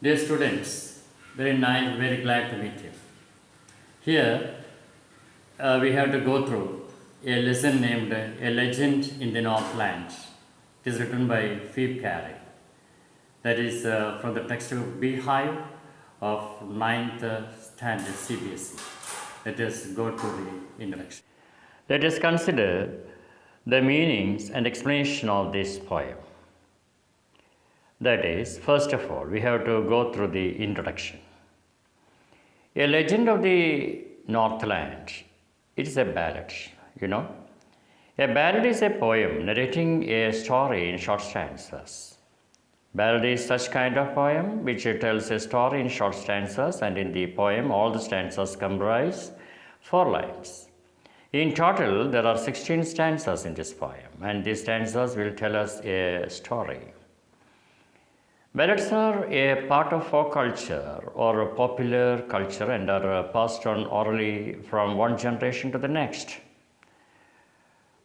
Dear students, very nice, very glad to meet you. Here we have to go through a lesson named A Legend in the Northland. It is written by Pheob Cary. That is from the textbook Beehive of 9th standard Cbse. Let us go to the introduction. Let us consider the meanings and explanation of this poem. That is, first of all, we have to go through the introduction. A Legend of the Northland. It is a ballad, you know. A ballad is a poem narrating a story in short stanzas. Ballad is such kind of poem which tells a story in short stanzas, and in the poem all the stanzas comprise 4 lines. In total, there are 16 stanzas in this poem, and these stanzas will tell us a story. Ballads are a part of folk culture or popular culture and are passed on orally from one generation to the next.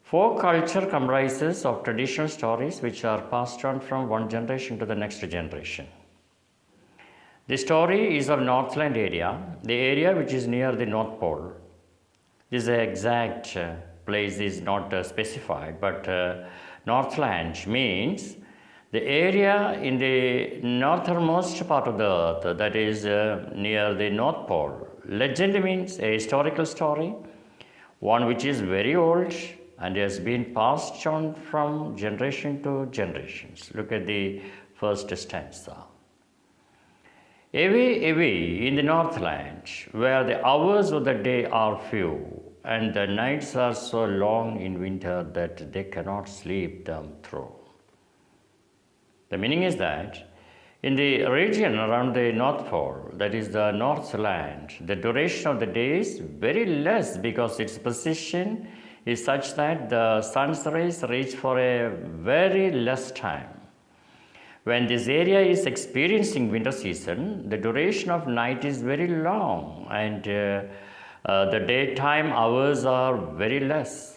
Folk culture comprises of traditional stories which are passed on from one generation to the next generation. The story is of Northland area, the area which is near the North Pole. This exact place is not specified, but Northland means the area in the northernmost part of the earth, that is near the North Pole. Legend means a historical story, one which is very old and has been passed on from generation to generations. Look at the first stanza. Away, away in the Northland, where the hours of the day are few, and the nights are so long in winter that they cannot sleep them through. The meaning is that in the region around the North Pole, that is the Northland, the duration of the day is very less because its position is such that the sun's rays reach for a very less time. When this area is experiencing winter season, the duration of night is very long and the daytime hours are very less.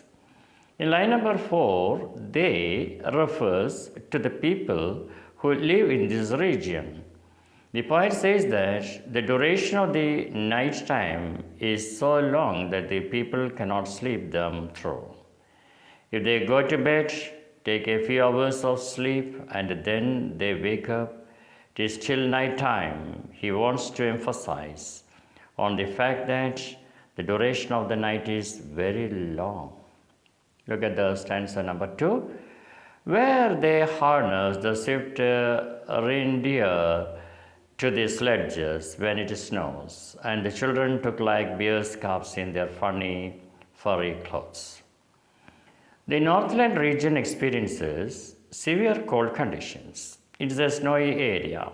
In line number 4, they refers to the people who live in this region. The poet says that the duration of the night time is so long that the people cannot sleep them through. If they go to bed, take a few hours of sleep, and then they wake up, it is still night time. He wants to emphasize on the fact that the duration of the night is very long. Look at the stanza number 2, where they harness the swift reindeer to the sledges when it snows, and the children took like bear scarves in their funny furry clothes. The Northland region experiences severe cold conditions. It is a snowy area.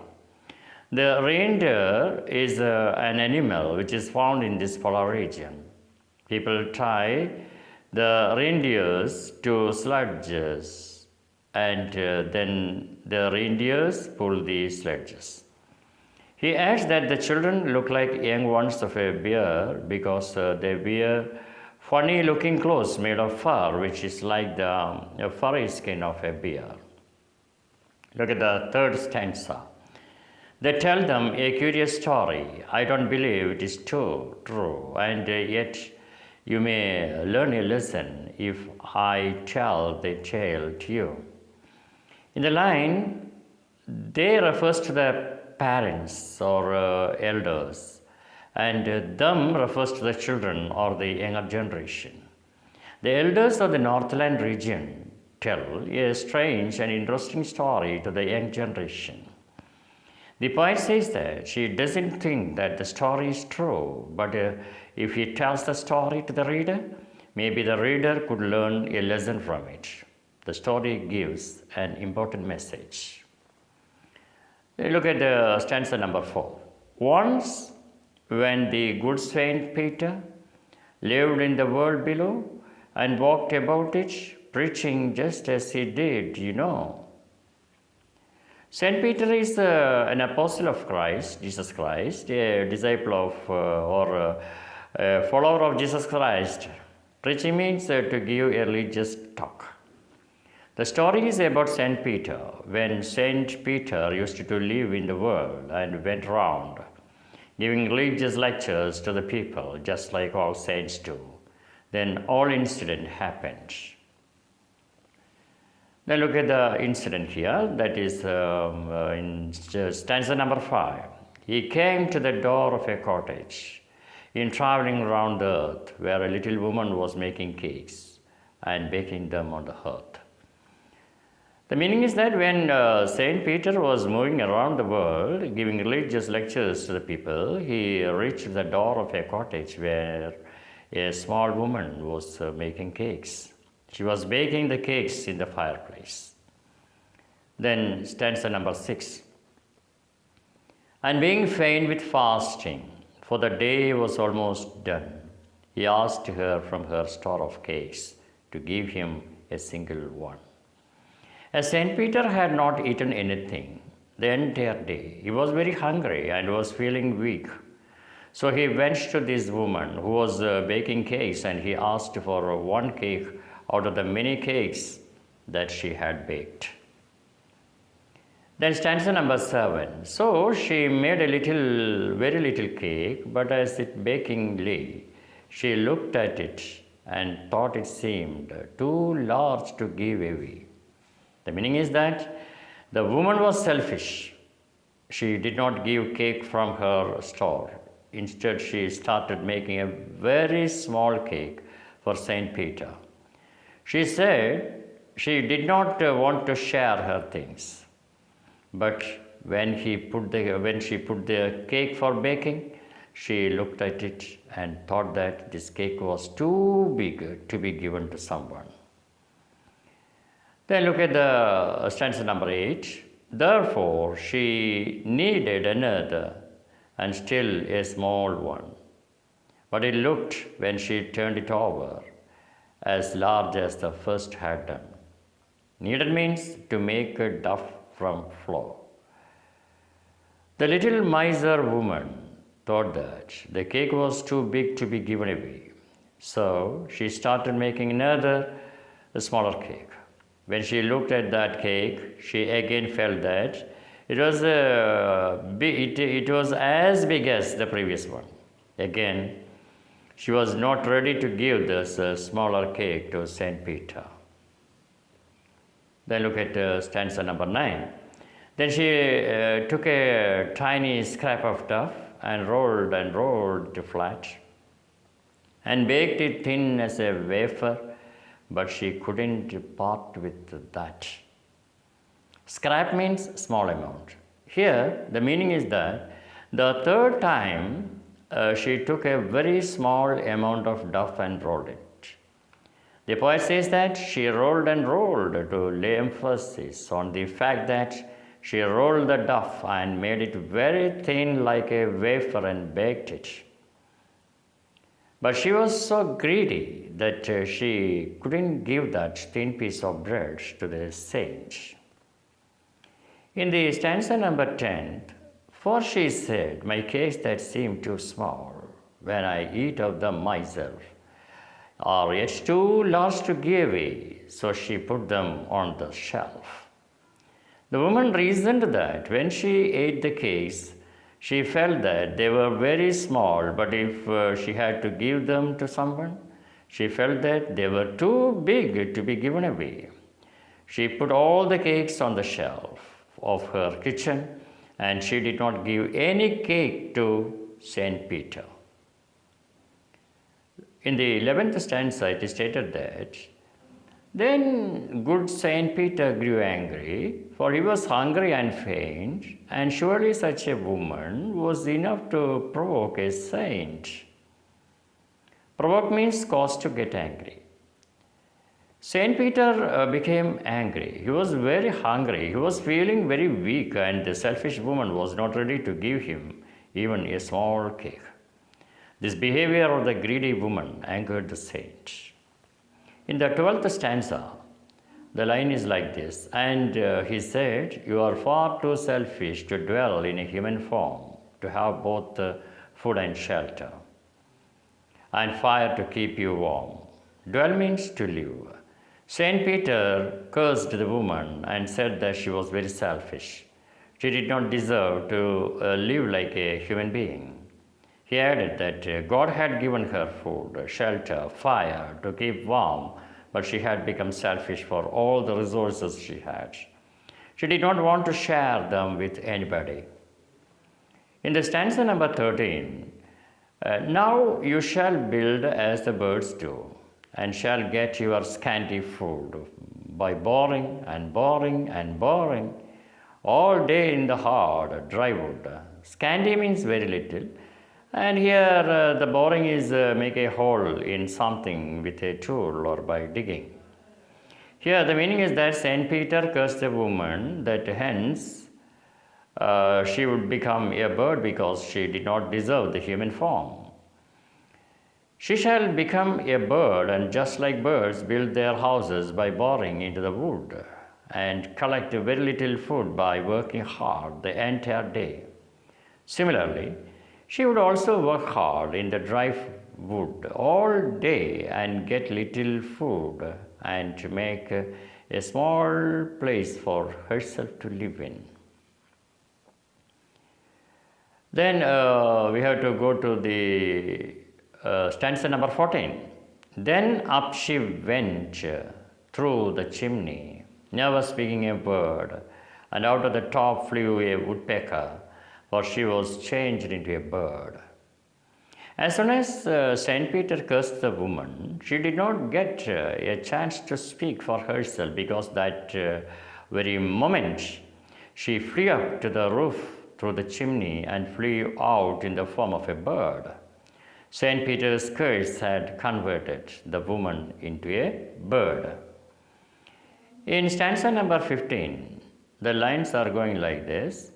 The reindeer is an animal which is found in this polar region. People tie the reindeers to sledges, and then the reindeers pull the sledges. He adds that the children look like young ones of a bear because they wear funny looking clothes made of fur, which is like the furry skin of a bear. Look at the third stanza. They tell them a curious story. I don't believe it is true, and yet you may learn a lesson if I tell the tale to you. In the line, they refers to the parents or elders, and them refers to the children or the younger generation. The elders of the Northland region tell a strange and interesting story to the young generation. The poet says that she doesn't think that the story is true, but if he tells the story to the reader, maybe the reader could learn a lesson from it. The story gives an important message. Look at stanza number 4. Once, when the good Saint Peter lived in the world below and walked about it, preaching just as he did, you know. Saint Peter is an apostle of Christ, Jesus Christ, a disciple of or a follower of Jesus Christ. Preaching means to give a religious talk. The story is about Saint Peter, when Saint Peter used to live in the world and went around giving religious lectures to the people, just like all saints do. Then all incident happened. Then look at the incident here, that is in stanza number 5. He came to the door of a cottage in traveling around the earth, where a little woman was making cakes and baking them on the hearth. The meaning is that when Saint Peter was moving around the world, giving religious lectures to the people, he reached the door of a cottage where a small woman was making cakes. She was baking the cakes in the fireplace. Then stanza number 6. And being faint with fasting, for the day was almost done, he asked her from her store of cakes to give him a single one. As Saint Peter had not eaten anything the entire day, he was very hungry and was feeling weak. So he went to this woman who was baking cakes, and he asked for one cake out of the many cakes that she had baked. Then stanza number 7. So she made very little cake, but as it baking lay, she looked at it and thought it seemed too large to give away. The meaning is that the woman was selfish. She did not give cake from her store. Instead, she started making a very small cake for Saint Peter. She said she did not want to share her things. But when she put the cake for baking, she looked at it and thought that this cake was too big to be given to someone. Then look at the stanza number 8. Therefore, she needed another and still a small one. But it looked, when she turned it over, as large as the first had done. Needed means to make a duff from flour. The little miser woman thought that the cake was too big to be given away. So she started making another, a smaller cake. When she looked at that cake, she again felt that it was as big as the previous one. Again, she was not ready to give this smaller cake to Saint Peter. Then look at stanza number 9. Then she took a tiny scrap of duff and rolled it flat and baked it thin as a wafer, but she couldn't part with that. Scrap means small amount. Here, the meaning is that the third time she took a very small amount of duff and rolled it. The poet says that she rolled and rolled to lay emphasis on the fact that she rolled the duff and made it very thin like a wafer and baked it. But she was so greedy that she couldn't give that thin piece of bread to the saint. In the stanza number 10, for she said, my cakes that seem too small, when I eat of them myself, are yet too large to give away, so she put them on the shelf. The woman reasoned that when she ate the cakes, she felt that they were very small, but if she had to give them to someone, she felt that they were too big to be given away. She put all the cakes on the shelf of her kitchen, and she did not give any cake to Saint Peter. In the 11th stanza, it is stated that, then good Saint Peter grew angry, for he was hungry and faint, and surely such a woman was enough to provoke a saint. Provoke means cause to get angry. Saint Peter became angry. He was very hungry. He was feeling very weak, and the selfish woman was not ready to give him even a small cake. This behavior of the greedy woman angered the saint. In the 12th stanza, the line is like this, and he said, you are far too selfish to dwell in a human form, to have both food and shelter, and fire to keep you warm. Dwell means to live. Saint Peter cursed the woman and said that she was very selfish. She did not deserve to live like a human being. He added that God had given her food, shelter, fire to keep warm, but she had become selfish for all the resources she had. She did not want to share them with anybody. In the stanza number 13, now you shall build as the birds do, and shall get your scanty food by boring and boring and boring all day in the hard, dry wood. Scanty means very little, and here the boring is make a hole in something with a tool or by digging. Here the meaning is that Saint Peter cursed the woman that hence she would become a bird because she did not deserve the human form. She shall become a bird, and just like birds build their houses by boring into the wood and collect very little food by working hard the entire day. Similarly, she would also work hard in the dry wood all day and get little food and make a small place for herself to live in. Then we have to go to the stanza number 14. Then up she went through the chimney, never speaking a word, and out of the top flew a woodpecker, for she was changed into a bird. As soon as Saint Peter cursed the woman, she did not get a chance to speak for herself, because that very moment she flew up to the roof through the chimney and flew out in the form of a bird. Saint Peter's curse had converted the woman into a bird. In stanza number 15, the lines are going like this.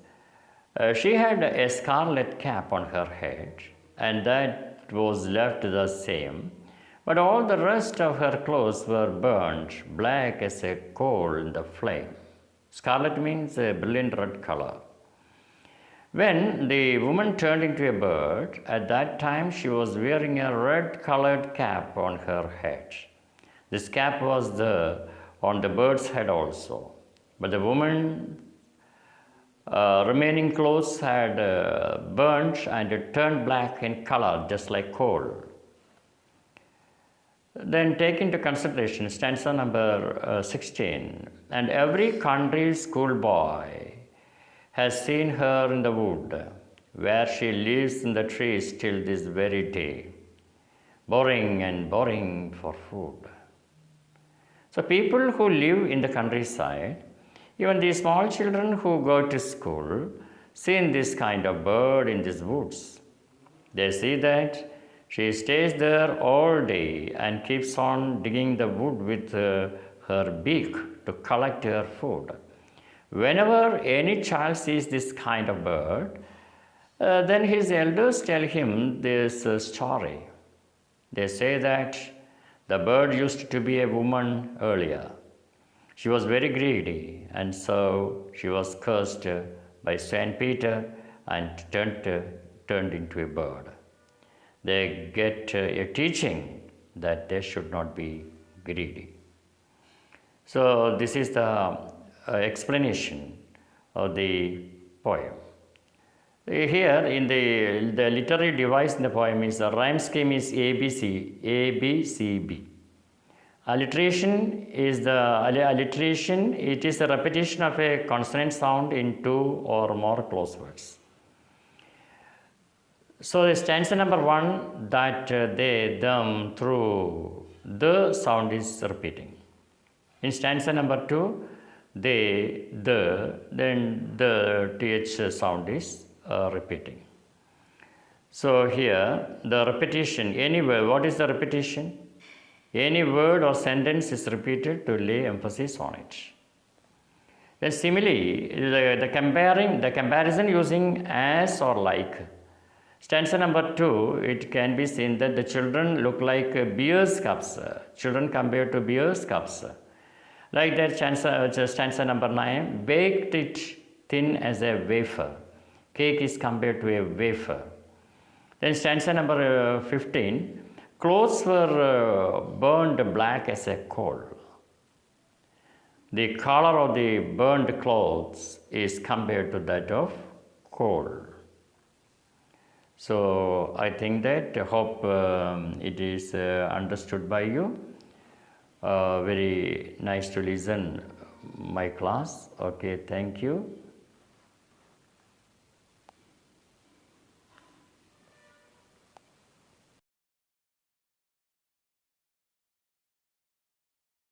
She had a scarlet cap on her head, and that was left the same, but all the rest of her clothes were burnt black as a coal in the flame. Scarlet means a brilliant red color. When the woman turned into a bird, at that time she was wearing a red-colored cap on her head. This cap was on the bird's head also, but the woman's remaining clothes had burnt and it turned black in color, just like coal. Then take into consideration stanza number 16. And every country schoolboy has seen her in the wood, where she lives in the trees till this very day, boring and boring for food. So people who live in the countryside, even the small children who go to school, see this kind of bird in these woods. They see that she stays there all day and keeps on digging the wood with her beak to collect her food. Whenever any child sees this kind of bird, then his elders tell him this story. They say that the bird used to be a woman earlier. She was very greedy, and so she was cursed by Saint Peter and turned into a bird. They get a teaching that they should not be greedy. So this is the explanation of the poem. Here in the literary device in the poem is the rhyme scheme is ABC, A, B, C, B. Alliteration is it is a repetition of a consonant sound in two or more close words. So the stanza number 1, that they, them, through, the sound is repeating. In stanza number 2, they, then the th sound is repeating. So here the repetition, any word, what is the repetition? Any word or sentence is repeated to lay emphasis on it. Then similarly, the comparison using as or like. Stanza number 2, it can be seen that the children look like beer's cups. Children compared to beer's cups. Like that stanza number 9, baked it thin as a wafer. Cake is compared to a wafer. Then stanza number 15, clothes were burned black as a coal. The color of the burned clothes is compared to that of coal. So I think that, hope it is understood by you. Very nice to listen my class. Okay, thank you.